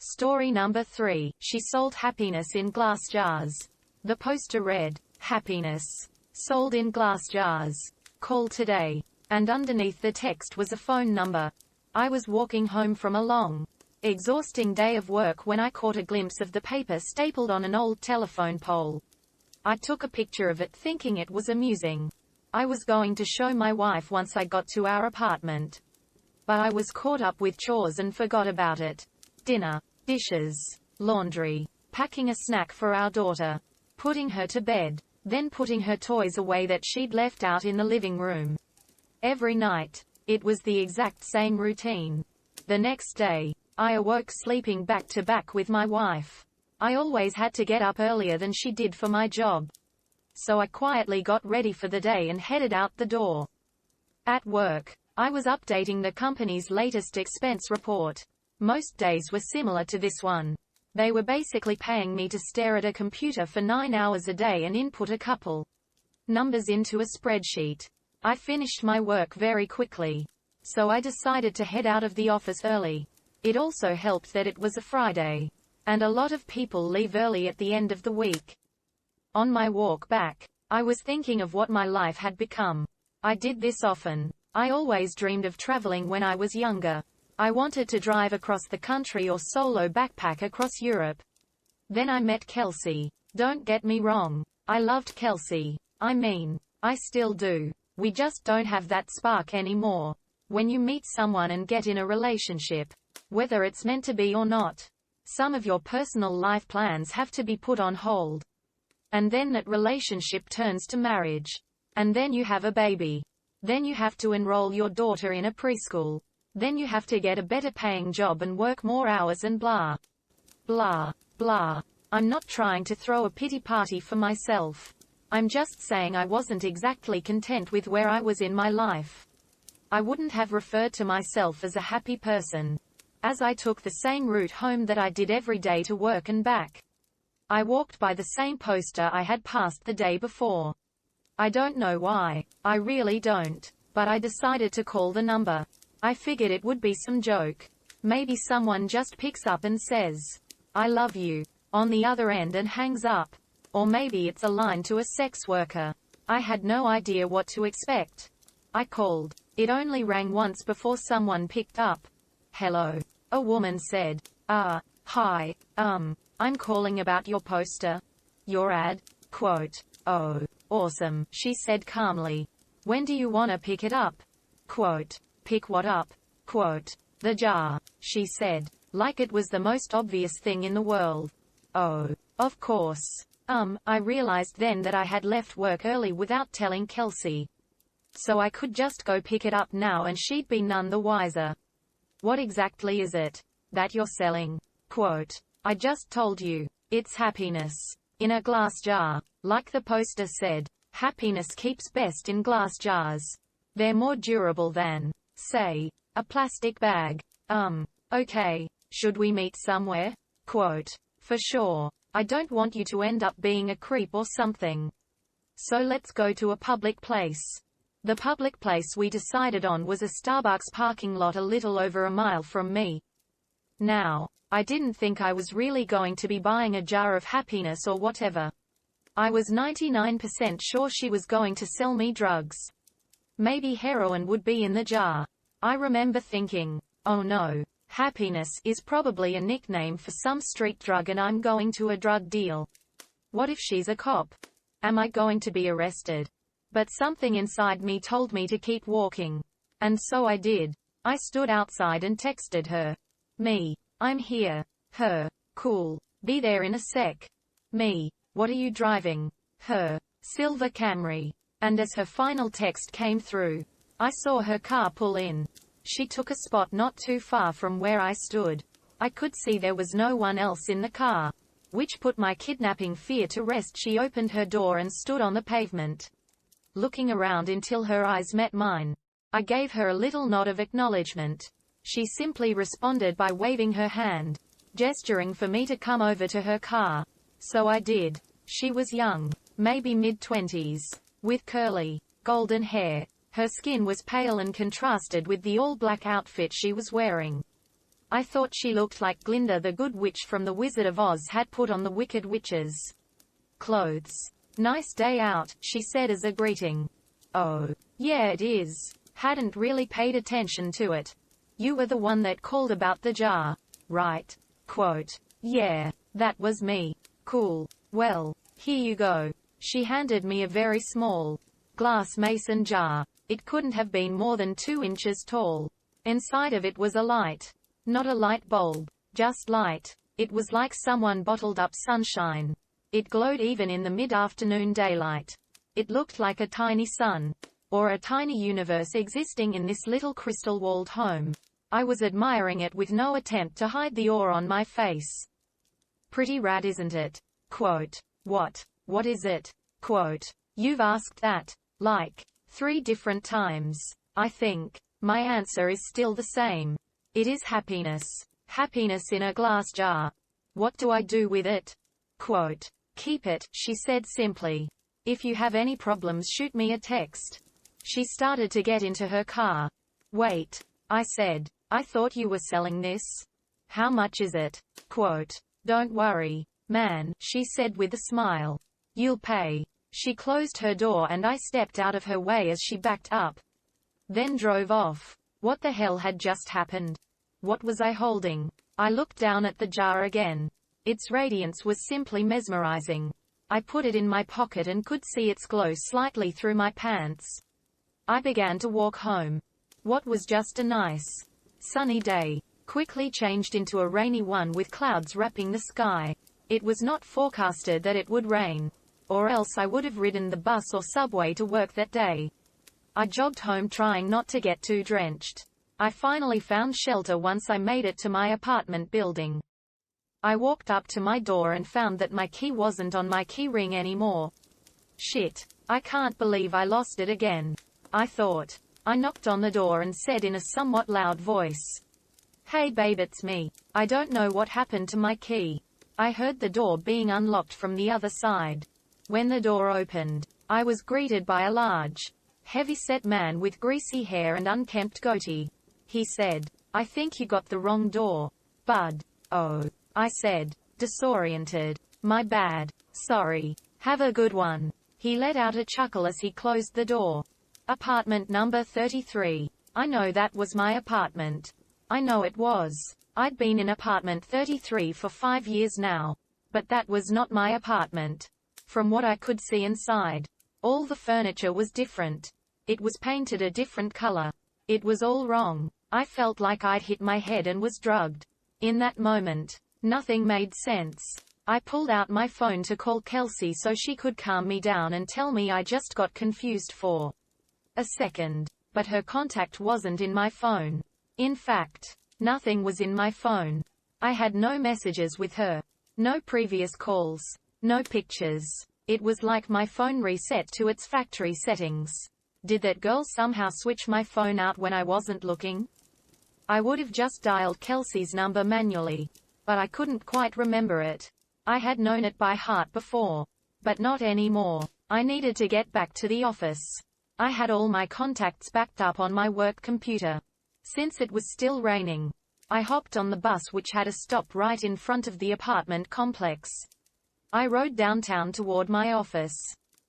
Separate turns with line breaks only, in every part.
Story number 3. She sold happiness in glass jars. The poster read, "Happiness. Sold in glass jars. Call today." And underneath the text was a phone number. I was walking home from a long, exhausting day of work when I caught a glimpse of the paper stapled on an old telephone pole. I took a picture of it thinking it was amusing. I was going to show my wife once I got to our apartment. But I was caught up with chores and forgot about it. Dinner, dishes, laundry, packing a snack for our daughter, putting her to bed, then putting her toys away that she'd left out in the living room. Every night, it was the exact same routine. The next day, I awoke sleeping back to back with my wife. I always had to get up earlier than she did for my job. So I quietly got ready for the day and headed out the door. At work, I was updating the company's latest expense report. Most days were similar to this one. They were basically paying me to stare at a computer for 9 hours a day and input a couple numbers into a spreadsheet. I finished my work very quickly. So I decided to head out of the office early. It also helped that it was a Friday. And a lot of people leave early at the end of the week. On my walk back, I was thinking of what my life had become. I did this often. I always dreamed of traveling when I was younger. I wanted to drive across the country or solo backpack across Europe. Then I met Kelsey. Don't get me wrong. I loved Kelsey. I mean, I still do. We just don't have that spark anymore. When you meet someone and get in a relationship, whether it's meant to be or not, some of your personal life plans have to be put on hold. And then that relationship turns to marriage. And then you have a baby. Then you have to enroll your daughter in a preschool. Then you have to get a better paying job and work more hours and blah, blah, blah. I'm not trying to throw a pity party for myself. I'm just saying I wasn't exactly content with where I was in my life. I wouldn't have referred to myself as a happy person, as I took the same route home that I did every day to work and back. I walked by the same poster I had passed the day before. I don't know why, I really don't, but I decided to call the number. I figured it would be some joke. Maybe someone just picks up and says, "I love you," on the other end and hangs up. Or maybe it's a line to a sex worker. I had no idea what to expect. I called. It only rang once before someone picked up. "Hello," a woman said. Hi, I'm calling about your poster. Your ad? Quote. "Oh, awesome," she said calmly. "When do you wanna pick it up?" Quote. "Pick what up?" Quote. "The jar," she said, like it was the most obvious thing in the world. Oh, of course. I realized then that I had left work early without telling Kelsey. So I could just go pick it up now and she'd be none the wiser. "What exactly is it that you're selling?" Quote. "I just told you. It's happiness. In a glass jar. Like the poster said, happiness keeps best in glass jars. They're more durable than, say, a plastic bag." Okay. "Should we meet somewhere?" Quote. "For sure. I don't want you to end up being a creep or something. So let's go to a public place." The public place we decided on was a Starbucks parking lot a little over a mile from me. Now, I didn't think I was really going to be buying a jar of happiness or whatever. I was 99% sure she was going to sell me drugs. Maybe heroin would be in the jar. I remember thinking, oh no, happiness is probably a nickname for some street drug and I'm going to a drug deal. What if she's a cop? Am I going to be arrested? But something inside me told me to keep walking. And so I did. I stood outside and texted her. Me. "I'm here." Her. "Cool. Be there in a sec." Me. "What are you driving?" Her. "Silver Camry." And as her final text came through, I saw her car pull in. She took a spot not too far from where I stood. I could see there was no one else in the car, which put my kidnapping fear to rest. She opened her door and stood on the pavement, looking around until her eyes met mine. I gave her a little nod of acknowledgement. She simply responded by waving her hand, gesturing for me to come over to her car. So I did. She was young, maybe mid-20s, with curly, golden hair. Her skin was pale and contrasted with the all-black outfit she was wearing. I thought she looked like Glinda the Good Witch from The Wizard of Oz had put on the Wicked Witch's clothes. Nice day out, she said as a greeting. Oh, yeah it is. Hadn't really paid attention to it. You were the one that called about the jar, right? Quote. Yeah, that was me. Cool. Well, here you go. She handed me a very small glass mason jar. It couldn't have been more than 2 inches tall. Inside of it was a light. Not a light bulb. Just light. It was like someone bottled up sunshine. It glowed even in the mid-afternoon daylight. It looked like a tiny sun. Or a tiny universe existing in this little crystal-walled home. I was admiring it with no attempt to hide the awe on my face. Pretty rad, isn't it? Quote. What is it? Quote. You've asked that, like, 3 different times. I think. My answer is still the same. It is happiness. Happiness in a glass jar. What do I do with it? Quote. Keep it, she said simply. If you have any problems, shoot me a text. She started to get into her car. Wait. I said. I thought you were selling this. How much is it? Quote. Don't worry, man, she said with a smile. You'll pay. She closed her door and I stepped out of her way as she backed up. Then drove off. What the hell had just happened? What was I holding? I looked down at the jar again. Its radiance was simply mesmerizing. I put it in my pocket and could see its glow slightly through my pants. I began to walk home. What was just a nice, sunny day quickly changed into a rainy one with clouds wrapping the sky. It was not forecasted that it would rain. Or else I would have ridden the bus or subway to work that day. I jogged home trying not to get too drenched. I finally found shelter once I made it to my apartment building. I walked up to my door and found that my key wasn't on my key ring anymore. Shit. I can't believe I lost it again. I thought. I knocked on the door and said in a somewhat loud voice. Hey babe, it's me. I don't know what happened to my key. I heard the door being unlocked from the other side. When the door opened, I was greeted by a large, heavy-set man with greasy hair and unkempt goatee. He said, I think you got the wrong door, bud. Oh, I said, disoriented. My bad. Sorry. Have a good one. He let out a chuckle as he closed the door. Apartment number 33. I know that was my apartment. I know it was. I'd been in apartment 33 for 5 years now. But that was not my apartment. From what I could see inside, all the furniture was different. It was painted a different color. It was all wrong. I felt like I'd hit my head and was drugged. In that moment, nothing made sense. I pulled out my phone to call Kelsey so she could calm me down and tell me I just got confused for a second. But her contact wasn't in my phone. In fact, nothing was in my phone. I had no messages with her. No previous calls. No pictures. It was like my phone reset to its factory settings. Did that girl somehow switch my phone out when I wasn't looking? I would have just dialed Kelsey's number manually. But I couldn't quite remember it. I had known it by heart before. But not anymore. I needed to get back to the office. I had all my contacts backed up on my work computer. Since it was still raining, I hopped on the bus which had a stop right in front of the apartment complex. I rode downtown toward my office,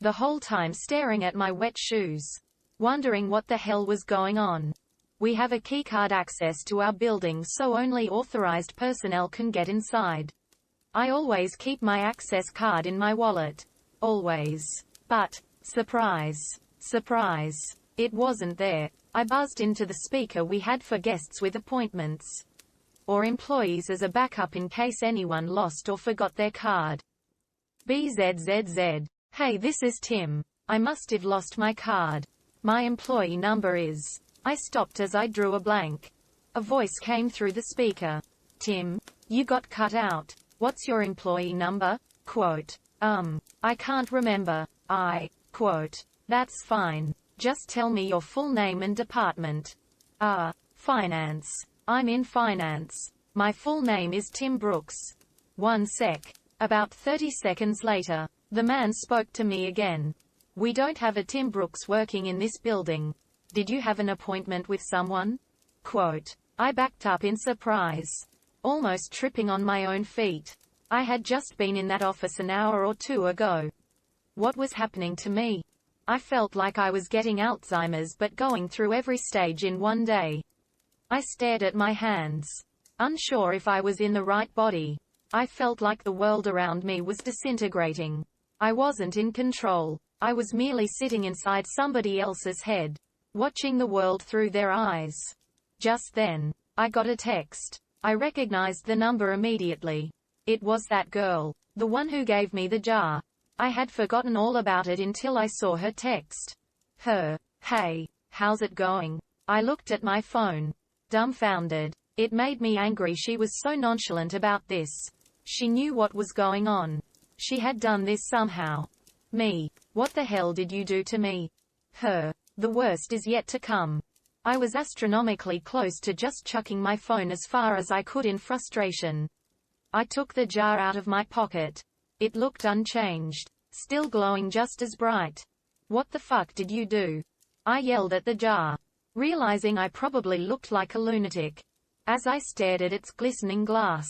the whole time staring at my wet shoes, wondering what the hell was going on. We have a keycard access to our building so only authorized personnel can get inside. I always keep my access card in my wallet. Always. But, surprise, surprise, it wasn't there. I buzzed into the speaker we had for guests with appointments. Or employees as a backup in case anyone lost or forgot their card. BZZZ. Hey, this is Tim. I must have lost my card. My employee number is. I stopped as I drew a blank. A voice came through the speaker. Tim, you got cut out. What's your employee number? Quote. I can't remember. Quote. That's fine. Just tell me your full name and department. Finance. I'm in finance. My full name is Tim Brooks. One sec. About 30 seconds later, the man spoke to me again. We don't have a Tim Brooks working in this building. Did you have an appointment with someone? Quote. I backed up in surprise, almost tripping on my own feet. I had just been in that office an hour or two ago. What was happening to me? I felt like I was getting Alzheimer's but going through every stage in one day. I stared at my hands, unsure if I was in the right body. I felt like the world around me was disintegrating. I wasn't in control. I was merely sitting inside somebody else's head, watching the world through their eyes. Just then, I got a text. I recognized the number immediately. It was that girl, the one who gave me the jar. I had forgotten all about it until I saw her text. Hey, how's it going? I looked at my phone, dumbfounded. It made me angry she was so nonchalant about this. She knew what was going on. She had done this somehow. Me. What the hell did you do to me? The worst is yet to come. I was astronomically close to just chucking my phone as far as I could in frustration. I took the jar out of my pocket. It looked unchanged, still glowing just as bright. What the fuck did you do? I yelled at the jar, realizing I probably looked like a lunatic. As I stared at its glistening glass,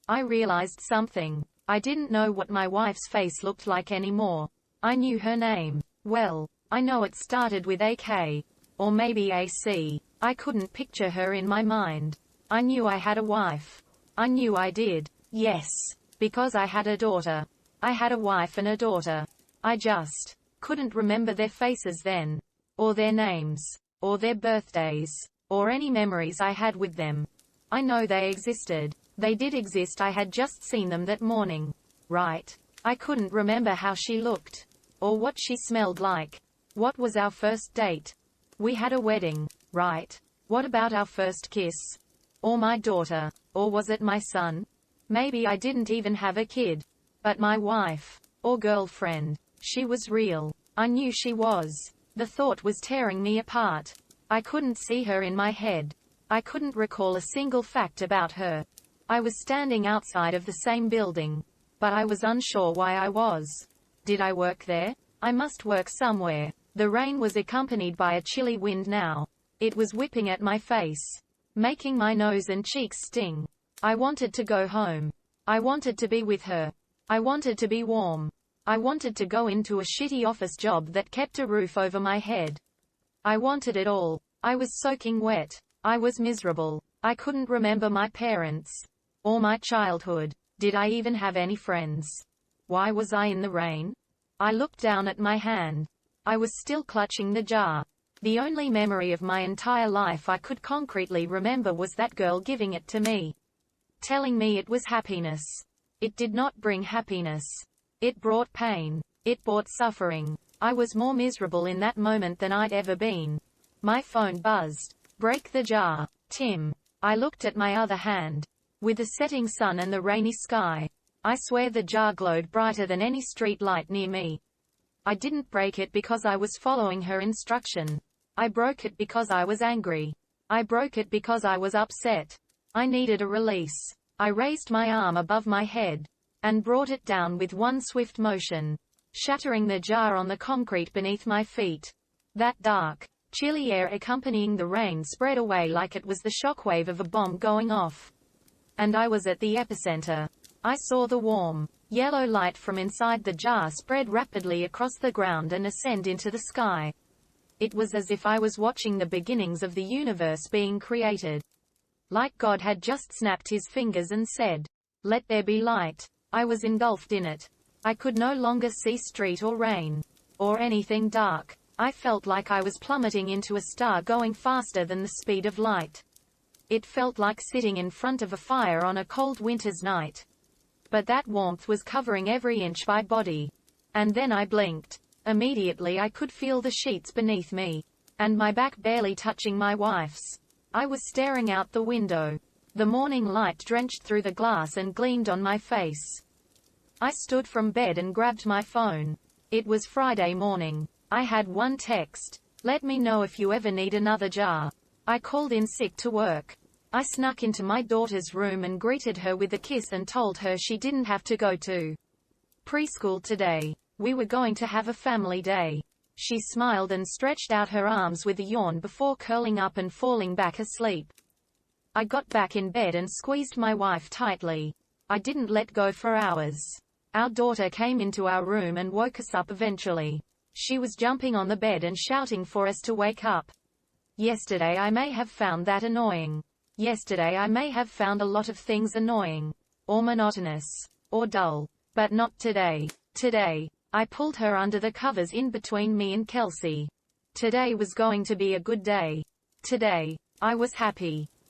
I realized something. I didn't know what my wife's face looked like anymore. I knew her name. Well, I know it started with AK. Or maybe AC. I couldn't picture her in my mind. I knew I had a wife. I knew I did. Yes. Because I had a daughter. I had a wife and a daughter. I just couldn't remember their faces then. Or their names. Or their birthdays. Or any memories I had with them. I know they existed. They did exist. I had just seen them that morning. Right. I couldn't remember how she looked. Or what she smelled like. What was our first date? We had a wedding, right? What about our first kiss? Or my daughter? Or was it my son? Maybe I didn't even have a kid. But my wife, or girlfriend, she was real. I knew she was. The thought was tearing me apart. I couldn't see her in my head. I couldn't recall a single fact about her. I was standing outside of the same building, but I was unsure why I was. Did I work there? I must work somewhere. The rain was accompanied by a chilly wind now. It was whipping at my face, making my nose and cheeks sting. I wanted to go home. I wanted to be with her. I wanted to be warm. I wanted to go into a shitty office job that kept a roof over my head. I wanted it all. I was soaking wet. I was miserable. I couldn't remember my parents. Or my childhood. Did I even have any friends? Why was I in the rain? I looked down at my hand. I was still clutching the jar. The only memory of my entire life I could concretely remember was that girl giving it to me, telling me it was happiness. It did not bring happiness. It brought pain. It brought suffering. I was more miserable in that moment than I'd ever been. My phone buzzed. Break the jar. Tim. I looked at my other hand. With the setting sun and the rainy sky, I swear the jar glowed brighter than any street light near me. I didn't break it because I was following her instruction. I broke it because I was angry. I broke it because I was upset. I needed a release. I raised my arm above my head and brought it down with one swift motion, shattering the jar on the concrete beneath my feet. That dark, chilly air accompanying the rain spread away like it was the shockwave of a bomb going off. And I was at the epicenter. I saw the warm, yellow light from inside the jar spread rapidly across the ground and ascend into the sky. It was as if I was watching the beginnings of the universe being created. Like God had just snapped his fingers and said, "Let there be light." I was engulfed in it. I could no longer see street or rain, or anything dark. I felt like I was plummeting into a star going faster than the speed of light. It felt like sitting in front of a fire on a cold winter's night. But that warmth was covering every inch of my body. And then I blinked. Immediately I could feel the sheets beneath me, and my back barely touching my wife's. I was staring out the window. The morning light drenched through the glass and gleamed on my face. I stood from bed and grabbed my phone. It was Friday morning. I had one text. "Let me know if you ever need another jar." I called in sick to work. I snuck into my daughter's room and greeted her with a kiss and told her she didn't have to go to preschool today. We were going to have a family day. She smiled and stretched out her arms with a yawn before curling up and falling back asleep. I got back in bed and squeezed my wife tightly. I didn't let go for hours. Our daughter came into our room and woke us up eventually. She was jumping on the bed and shouting for us to wake up. Yesterday I may have found that annoying. Yesterday I may have found a lot of things annoying, or monotonous, or dull. But not today. Today, I pulled her under the covers in between me and Kelsey. Today was going to be a good day. Today, I was happy.